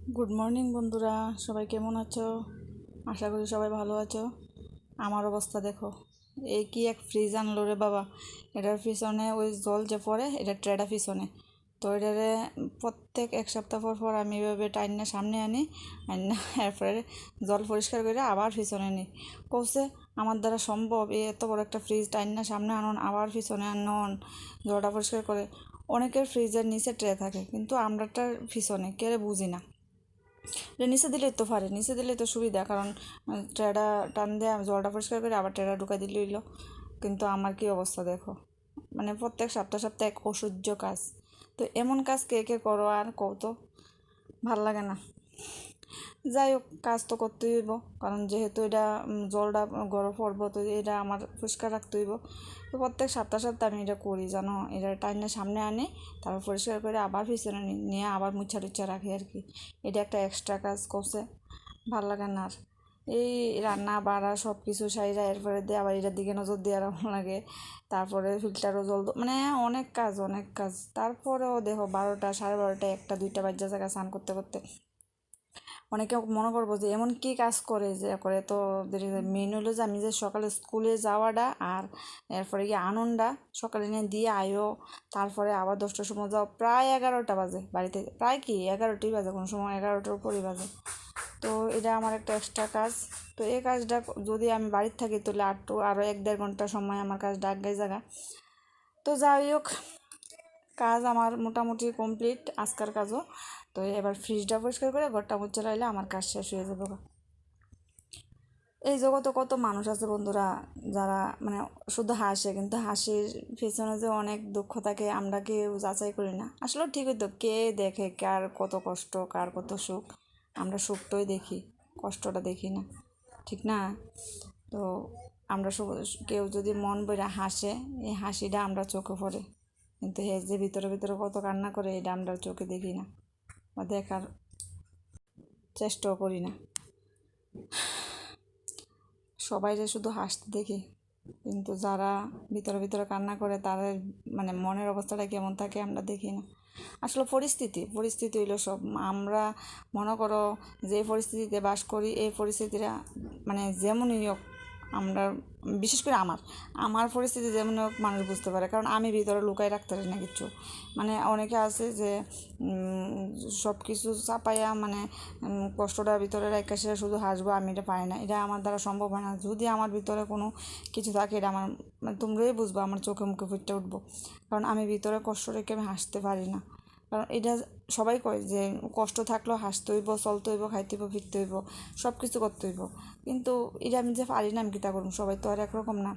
Good morning বন্ধুরা, সবাই কেমন আছো? আশা করি সবাই ভালো আছো। আমার অবস্থা দেখো, এই কি এক ফ্রিজ আনলো রে বাবা। এটার পিছনে ওই জল যে পড়ে, এটা ট্রেডা পিছনে। তো এটারে প্রত্যেক এক সপ্তাহ পর পর আমি এভাবে টাইনা সামনে আনি, আইনা এরপরে জল পরিষ্কার করে আবার পিছনে নিই। কৌছে আমার দ্বারা সম্ভব এত বড় একটা ফ্রিজ টাইনা সামনে আনন, আবার পিছনে আনন, জলটা পরিষ্কার করে। অনেকের ফ্রিজের নিচে ট্রে থাকে, কিন্তু আমরাটার পিছনে কেড়ে বুঝি না। এটা নিচে দিলেই তো পারে, নিচে দিলেই তো সুবিধা, কারণ ট্রেটা টান দিয়ে জলটা পরিষ্কার করে আবার ট্রেটা ঢুকাই দিলে হইলো। কিন্তু আমার কি অবস্থা দেখো, মানে প্রত্যেক সপ্তাহ সপ্তাহে এক অসহ্য কাজ। তো এমন কাজ কে কে করো আর কত ভাল লাগে না। যাই হোক, কাজ তো করতেই হইব, কারণ যেহেতু এটা জলটা গরম পড়বো, তো এটা আমার পরিষ্কার রাখতে হইব। তো প্রত্যেক সপ্তাহ সপ্তাহ আমি এটা করি, জানো। এটা টাইনে সামনে আনি, তারপর পরিষ্কার করে আবার পিছনে নিয়ে আবার মুছা টুচ্ছা রাখি আর কি। এটা একটা এক্সট্রা কাজ করছে, ভাল লাগে না আর। এই রান্না বাড়া সব কিছু সাইরা এরপরে দিয়ে আবার এটার দিকে নজর দিয়ে আরাম লাগে। তারপরে ফিল্টারও জল মানে অনেক কাজ অনেক কাজ। তারপরেও দেখো 12টা, 12:30, 1টা, 2টা বাজ্যা জায়গা স্নান করতে করতে। অনেকে মনে করবো যে এমন কি কাজ করে যে করে তো দেরি। মেন হলো যে আমি যে সকালে স্কুলে যাওয়াটা আর এরপরে গিয়ে আনন্দা সকালে নিয়ে দিয়ে আয়ো, তারপরে আবার 10টার সময় যাও, প্রায় 11টা বাজে বাড়িতে, প্রায় কি 11টাই বাজে, কোনো সময় 11টার উপরই বাজে। তো এটা আমার একটা এক্সট্রা কাজ। তো এই কাজটা যদি আমি বাড়িতে থাকি তাহলে আরও 1-1.5 ঘন্টা সময় আমার কাজটা আগাই জায়গা। তো যাই হোক, কাজ আমার মোটামুটি কমপ্লিট আজকের কাজও। তো এবার ফ্রিজটা পরিষ্কার করে ঘরটা মুছে রাখলে আমার কাজ শেষ হয়ে যাবে। এই জগতে কত মানুষ আছে বন্ধুরা, যারা মানে শুধু হাসে, কিন্তু হাসির পেছনে যে অনেক দুঃখ থাকে আমরা কেউ যাচাই করি না। আসলে ঠিকই তো, কে দেখে কার কত কষ্ট, কার কত সুখ। আমরা সুখটাই দেখি, কষ্টটা দেখি না, ঠিক না? তো আমরা কেউ যদি মন বইরা হাসে, এই হাসিটা আমরা চোখে পড়ে, কিন্তু হে যে ভিতরে ভিতরে কত কান্না করে, এটা আমরা চোখে দেখি না বা দেখার চেষ্টাও করি না। সবাইরে শুধু হাসতে দেখি, কিন্তু যারা ভিতরে ভিতরে কান্না করে তাদের মানে মনের অবস্থাটা কেমন থাকে আমরা দেখি না। আসলে পরিস্থিতি হইলো সব। আমরা মনে করো যে পরিস্থিতিতে বাস করি, এই পরিস্থিতিটা মানে যেমনই হোক, আমরা বিশেষ করে আমার পরিস্থিতি যেমন হোক মানুষ বুঝতে পারে, কারণ আমি ভিতরে লুকাই রাখতে পারি না কিচ্ছু। মানে অনেকে আছে যে সব কিছু চাপাইয়া মানে কষ্টটা ভিতরে রেখে সেটা শুধু হাসবো, আমি এটা পারি না, এটা আমার দ্বারা সম্ভব হয় না। যদি আমার ভিতরে কোনো কিছু থাকে, এটা আমার মানে তোমরাই বুঝবো, আমার চোখে মুখে ফুটে উঠবো, কারণ আমি ভিতরে কষ্ট রেখে আমি হাসতে পারি না। কারণ এটা সবাই কয় যে কষ্ট থাকলেও হাসতে হইব, চলতে হইব, খাইতে হইব, ফিরতে হইব, সব কিছু করতে হইব। কিন্তু এটা আমি যে পারি না, আমি কী তা করবো, সবাই তো আর একরকম না।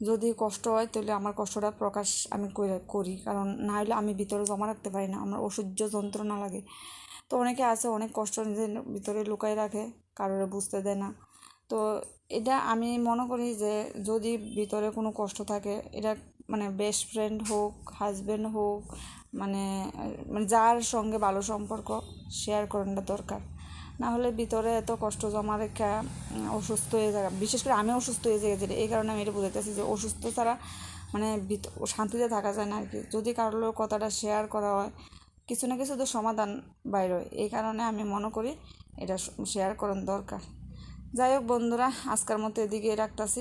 যদি কষ্ট হয় তাহলে আমার কষ্টটা প্রকাশ আমি করি, কারণ না হলে আমি ভিতরে জমা রাখতে পারি না, আমার অসহ্য যন্ত্রণা লাগে। তো অনেকে আছে অনেক কষ্ট নিজের ভিতরে লুকাই রাখে, কারোর বুঝতে দেয় না। তো এটা আমি মনে করি যে যদি ভিতরে কোনো কষ্ট থাকে, এটা মানে বেস্ট ফ্রেন্ড হোক, হাজব্যান্ড হোক, মানে মানে যার সঙ্গে ভালো সম্পর্ক, শেয়ার করাটা দরকার। না হলে ভিতরে এত কষ্ট জমা রেখা অসুস্থ হয়ে যায়। বিশেষ করে আমি অসুস্থ হয়ে যাই, এই কারণে আমি এটা বুঝাইতেছি যে অসুস্থ ছাড়া মানে শান্তিতে থাকা যায় না আর কি। যদি কারোর কথাটা শেয়ার করা হয়, কিছু না কিছু তো সমাধান বাইর হয়। এই কারণে আমি মনে করি এটা শেয়ার করার দরকার। যাই হোক বন্ধুরা, আজকের মতো এদিকে রাখতেছি।